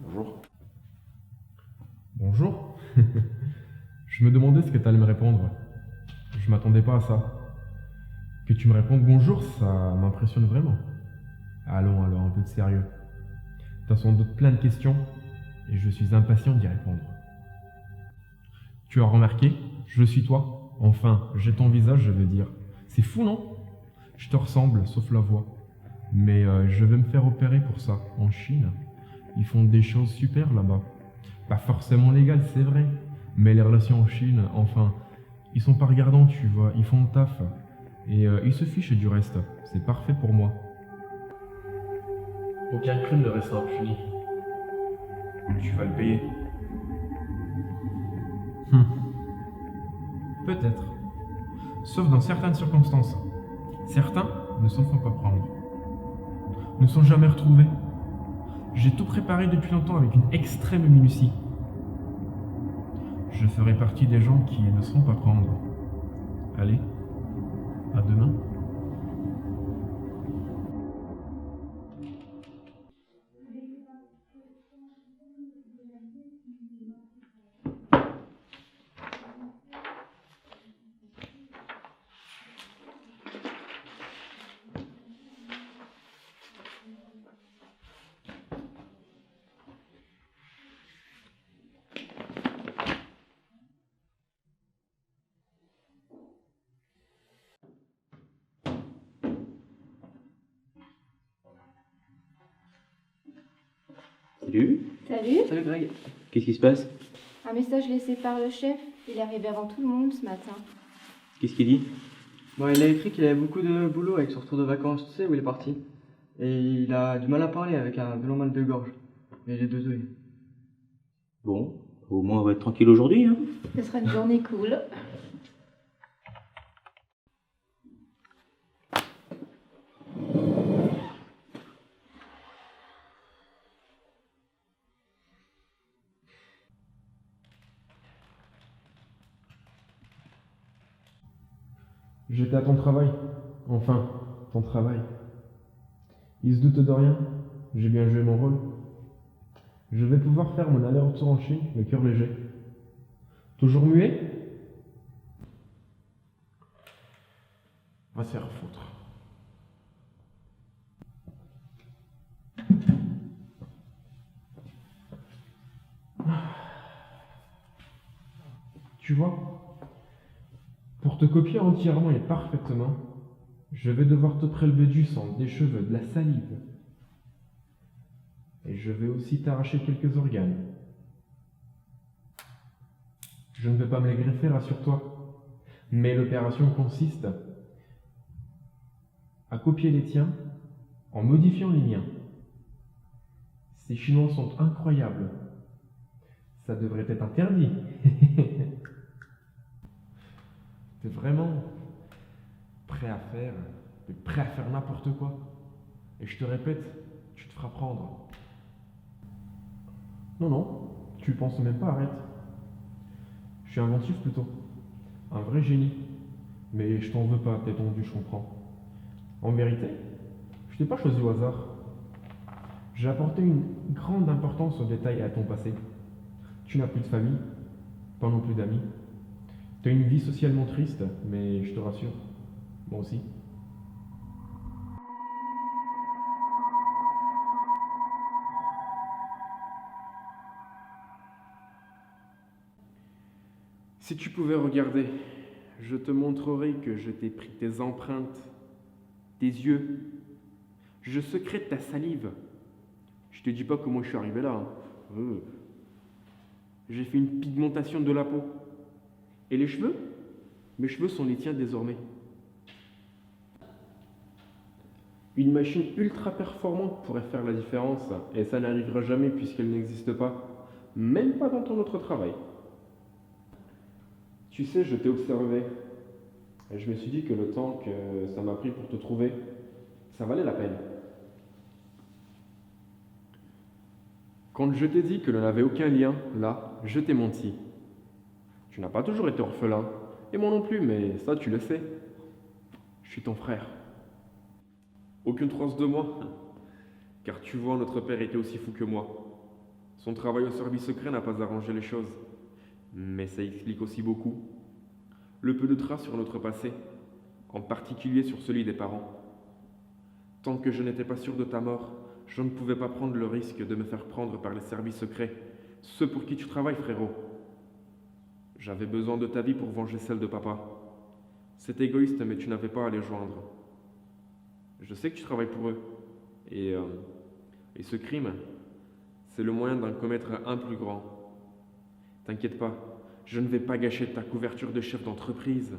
Bonjour. Bonjour. Je me demandais ce que tu allais me répondre. Je m'attendais pas à ça. Que tu me répondes bonjour, ça m'impressionne vraiment. Allons, un peu de sérieux. T'as sans doute plein de questions et je suis impatient d'y répondre. Tu as remarqué, je suis toi. Enfin, j'ai ton visage, je veux dire. C'est fou, non? Je te ressemble, sauf la voix. Mais je vais me faire opérer pour ça, en Chine. Ils font des choses super là-bas. Pas forcément légales, c'est vrai. Mais les relations en Chine, enfin, ils sont pas regardants, tu vois. Ils font le taf. Et ils se fichent du reste. C'est parfait pour moi. Aucun crime ne reste impuni. Tu vas le payer. Peut-être. Sauf dans certaines circonstances. Certains ne s'en font pas prendre. Ne sont jamais retrouvés. J'ai tout préparé depuis longtemps avec une extrême minutie. Je ferai partie des gens qui ne seront pas prendre. Allez, à demain. Salut. Salut. Salut Greg. Qu'est-ce qui se passe? Un message laissé par le chef. Il est arrivé avant tout le monde ce matin. Qu'est-ce qu'il dit? Bon, il a écrit qu'il avait beaucoup de boulot avec son retour de vacances, tu sais où il est parti. Et il a du mal à parler avec un violent mal de gorge. Et les deux œils. Bon, au moins on va être tranquille aujourd'hui, hein. Ce sera une journée cool. J'étais à ton travail. Enfin, ton travail. Il se doute de rien. J'ai bien joué mon rôle. Je vais pouvoir faire mon aller-retour en Chine, le cœur léger. Toujours muet? Va se faire foutre. Tu vois, pour te copier entièrement et parfaitement, je vais devoir te prélever du sang, des cheveux, de la salive. Et je vais aussi t'arracher quelques organes. Je ne vais pas me les greffer, rassure-toi. Mais l'opération consiste à copier les tiens en modifiant les miens. Ces Chinois sont incroyables. Ça devrait être interdit. T'es vraiment prêt à faire n'importe quoi. Et je te répète, tu te feras prendre. Non, tu penses même pas, arrête. Je suis inventif plutôt. Un vrai génie. Mais je t'en veux pas, t'es tendu, je comprends. En vérité, je t'ai pas choisi au hasard. J'ai apporté une grande importance aux détails et à ton passé. Tu n'as plus de famille, pas non plus d'amis. Tu as une vie socialement triste, mais je te rassure, moi aussi. Si tu pouvais regarder, je te montrerai que je t'ai pris tes empreintes, tes yeux. Je secrète ta salive. Je te dis pas comment je suis arrivé là. J'ai fait une pigmentation de la peau. Et les cheveux? Mes cheveux sont les tiens désormais. Une machine ultra performante pourrait faire la différence, et ça n'arrivera jamais puisqu'elle n'existe pas, même pas dans ton autre travail. Tu sais, je t'ai observé, et je me suis dit que le temps que ça m'a pris pour te trouver, ça valait la peine. Quand je t'ai dit que l'on n'avait aucun lien, là, je t'ai menti. Tu n'as pas toujours été orphelin, et moi non plus, mais ça tu le sais. Je suis ton frère. Aucune trace de moi, car tu vois, notre père était aussi fou que moi. Son travail au service secret n'a pas arrangé les choses, mais ça explique aussi beaucoup. Le peu de traces sur notre passé, en particulier sur celui des parents. Tant que je n'étais pas sûr de ta mort, je ne pouvais pas prendre le risque de me faire prendre par les services secrets, ceux pour qui tu travailles, frérot. J'avais besoin de ta vie pour venger celle de papa. C'est égoïste, mais tu n'avais pas à les joindre. Je sais que tu travailles pour eux, et ce crime, c'est le moyen d'en commettre un plus grand. T'inquiète pas, je ne vais pas gâcher ta couverture de chef d'entreprise.